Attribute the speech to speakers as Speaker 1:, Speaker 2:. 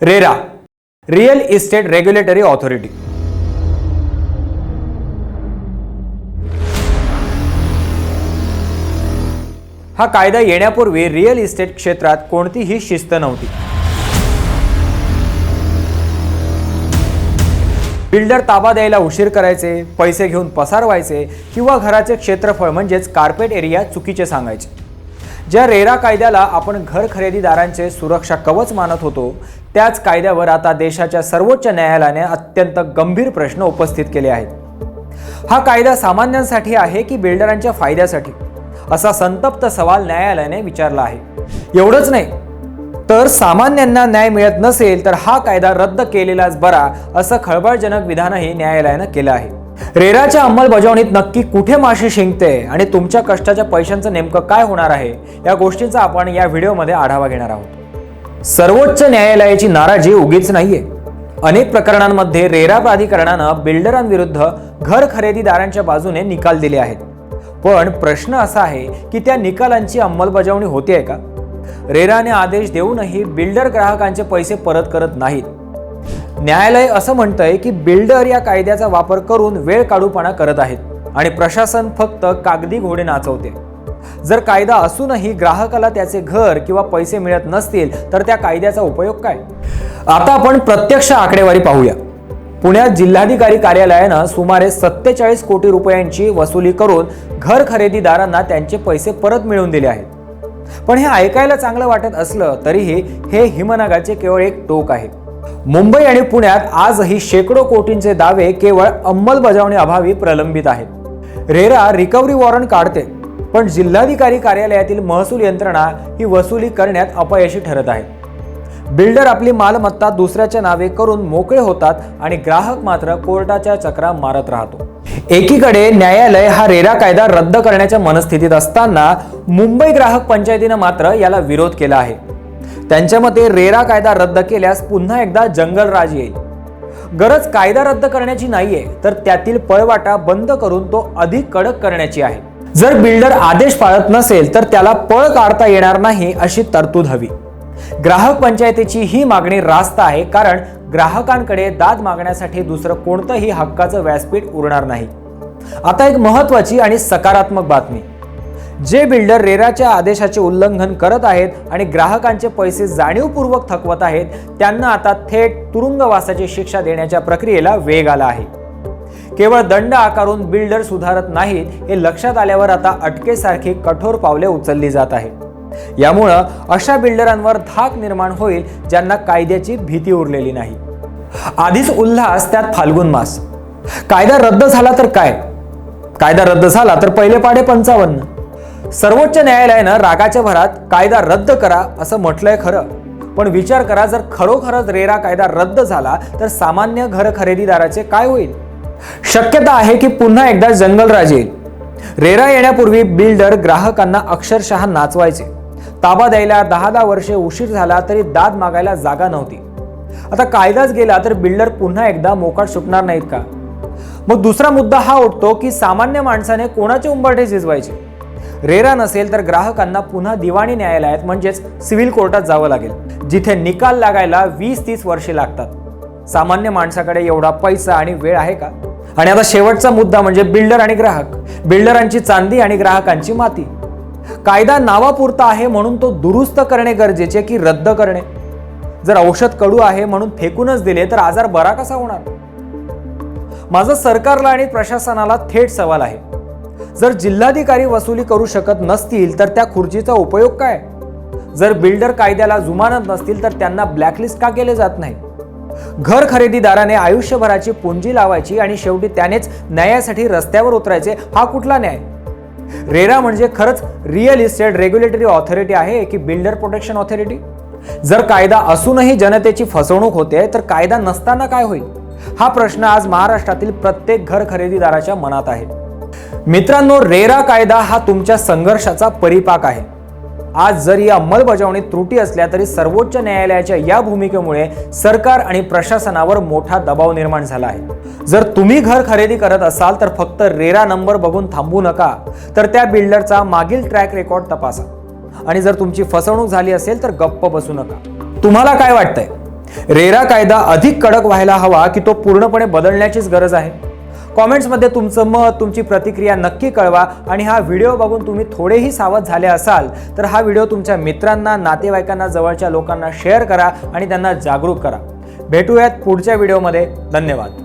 Speaker 1: RERA, real estate regulatory authority. हा कायदा येण्यापूर्वी रिअल इस्टेट क्षेत्रात कोणतीही शिस्त नव्हती. बिल्डर ताबा द्यायला उशीर करायचे, पैसे घेऊन पसार व्हायचे किंवा घराचे क्षेत्रफळ म्हणजेच कार्पेट एरिया चुकीचे सांगायचे. ज्या रेरा कायद्याला आपण घर खरेदीदारांचे सुरक्षा कवच मानत होतो, त्याच कायद्यावर आता देशाच्या सर्वोच्च न्यायालयाने अत्यंत गंभीर प्रश्न उपस्थित केले आहेत. हा कायदा सामान्यांसाठी आहे की बिल्डरांच्या फायद्यासाठी, असा संतप्त सवाल न्यायालयाने विचारला आहे. एवढंच नाही तर सामान्यांना न्याय मिळत नसेल तर हा कायदा रद्द केलेलाच बरा, असं खळबळजनक विधानही न्यायालयाने केलं आहे. रेराच्या अंमलबजावणीत नक्की कुठे माशी शिंकते आणि तुमच्या कष्टाच्या पैशांचं नेमकं काय होणार आहे, या गोष्टींचा आपण या व्हिडिओमध्ये आढावा घेणार आहोत. सर्वोच्च न्यायालयाची नाराजी उगीच नाहीये. अनेक प्रकरणांमध्ये रेरा प्राधिकरणानं बिल्डरांविरुद्ध घर खरेदीदारांच्या बाजूने निकाल दिले आहेत. पण प्रश्न असा आहे की त्या निकालांची अंमलबजावणी होते का? रेराने आदेश देऊनही बिल्डर ग्राहकांचे पैसे परत करत नाहीत. न्यायालय असं म्हणतंय की बिल्डर या कायद्याचा वापर करून वेळ काढूपणा करत आहेत आणि प्रशासन फक्त कागदी घोडे नाचवते. जर कायदा असूनही ग्राहकाला त्याचे घर किंवा पैसे मिळत नसतील तर त्या कायद्याचा उपयोग काय? आता आपण प्रत्यक्ष आकडेवारी पाहूया. पुण्यात जिल्हाधिकारी कार्यालयानं सुमारे 47 कोटी रुपयांची वसुली करून घर खरेदीदारांना त्यांचे पैसे परत मिळवून दिले आहेत. पण हे ऐकायला चांगलं वाटत असलं तरीही हे हिमनगाचे केवळ एक टोक आहे. मुंबई आणि पुण्यात आजही शेकडो कोटींचे दावे केवळ अंमलबजावणी अभावी प्रलंबित आहेत. रेरा रिकव्हरी वॉरंट काढते, पण जिल्हाधिकारी कार्यालयातील महसूल यंत्रणा ही वसुली करण्यात अपयशी ठरत आहे. बिल्डर आपली मालमत्ता दुसऱ्याच्या नावे करून मोकळे होतात आणि ग्राहक मात्र कोर्टाच्या चक्रा मारत राहतो. एकीकडे न्यायालय हा रेरा कायदा रद्द करण्याच्या मनस्थितीत असताना मुंबई ग्राहक पंचायतीनं मात्र याला विरोध केला आहे. त्यांच्या मते रेरा कायदा रद्द केल्यास पुन्हा एकदा जंगलराज येईल. गरज कायदा रद्द करण्याची नाहीये, तर त्यातील पळवाटा बंद करून तो अधिक कडक करण्याची आहे. जर बिल्डर आदेश पाळत नसेल तर त्याला पळ काढता येणार नाही, अशी तरतूद हवी. ग्राहक पंचायतीची ही मागणी रास्त आहे, कारण ग्राहकांकडे दाद मागण्यासाठी दुसरं कोणतंही हक्काचं व्यासपीठ उरणार नाही. आता एक महत्त्वाची आणि सकारात्मक बातमी. जे बिल्डर रेराच्या आदेशाचे उल्लंघन करत आहेत आणि ग्राहकांचे पैसे जाणीवपूर्वक थकवत आहेत, त्यांना आता थेट तुरुंगवासाची शिक्षा देण्याच्या प्रक्रियेला वेग आला आहे. केवळ दंड आकारून बिल्डर सुधारत नाहीत, हे लक्षात आल्यावर आता अटकेसारखी कठोर पावले उचलली जात आहेत. यामुळं अशा बिल्डरांवर धाक निर्माण होईल ज्यांना कायद्याची भीती उरलेली नाही. आधीच उल्हास, त्यात फाल्गुन मास. कायदा रद्द झाला तर काय? कायदा रद्द झाला तर पहिले पाढे 55. सर्वोच्च न्यायालयानं रागाच्या भरात कायदा रद्द करा असं म्हटलंय खरं, पण विचार करा, जर खरोखरच रेरा कायदा रद्द झाला तर सामान्य घर खरेदीदाराचे काय होईल? शक्यता आहे की पुन्हा एकदा जंगलराज येईल. रेरा येण्यापूर्वी बिल्डर ग्राहकांना अक्षरशः नाचवायचे. ताबा द्यायला 10 वर्षे उशीर झाला तरी दाद मागायला जागा नव्हती. आता कायदाच गेला तर बिल्डर पुन्हा एकदा मोकाट सुटणार नाहीत का? मग दुसरा मुद्दा हा उठतो की सामान्य माणसाने कोणाचे उंबरठे झिजवायचे? रेरा नसेल तर ग्राहकांना पुन्हा दिवाणी न्यायालयात म्हणजेच सिव्हिल कोर्टात जावं लागेल, जिथे निकाल लागायला 20-30 वर्षे लागतात. सामान्य माणसाकडे एवढा पैसा आणि वेळ आहे का? आणि आता शेवटचा मुद्दा म्हणजे बिल्डर आणि ग्राहक. बिल्डरांची चांदी आणि ग्राहकांची माती. कायदा नावापुरता आहे म्हणून तो दुरुस्त करणे गरजेचे की रद्द करणे? जर औषध कडू आहे म्हणून फेकूनच दिले तर आजार बरा कसा होणार? माझा सरकारला आणि प्रशासनाला थेट सवाल आहे. जर जिल्हाधिकारी वसुली करू शकत नसतील तर त्या खुर्चीचा उपयोग काय? जर बिल्डर कायद्याला जुमानत नसतील तर त्यांना ब्लॅकलिस्ट का केले जात नाही? घर खरेदीदाराने आयुष्यभराची पुंजी लावायची आणि शेवटी त्यानेच न्यायासाठी रस्त्यावर उतरायचे, हा कुठला न्याय? रेरा म्हणजे खरंच रिअल इस्टेट रेग्युलेटरी ऑथॉरिटी आहे की बिल्डर प्रोटेक्शन ऑथॉरिटी? जर कायदा असूनही जनतेची फसवणूक होते तर कायदा नसताना काय होईल? हा प्रश्न आज महाराष्ट्रातील प्रत्येक घर खरेदीदाराच्या मनात आहे. मित्रांनो, रेरा कायदा हा तुमच्या संघर्षाचा परिपाक आहे. आज जरी अंमलबजावणीत त्रुटी असल्या तरी सर्वोच्च न्यायालयाच्या या भूमिकेमुळे सरकार आणि प्रशासनावर मोठा दबाव निर्माण झाला आहे. जर तुम्ही घर खरेदी करत असाल तर फक्त रेरा नंबर बघून थांबू नका, तर त्या बिल्डरचा मागील ट्रॅक रेकॉर्ड तपासा. आणि जर तुमची फसवणूक झाली असेल तर गप्प बसू नका. तुम्हाला काय वाटतंय? रेरा कायदा अधिक कडक व्हायला हवा की तो पूर्णपणे बदलण्याचीच गरज आहे? कॉमेंट्समध्ये तुमचं मत, तुमची प्रतिक्रिया नक्की कळवा आणि हा व्हिडिओ बघून तुम्ही थोडेही सावध झाले असाल तर हा व्हिडिओ तुमच्या मित्रांना, नातेवाईकांना, जवळच्या लोकांना शेअर करा आणि त्यांना जागरूक करा. भेटूयात पुढच्या व्हिडिओमध्ये. धन्यवाद.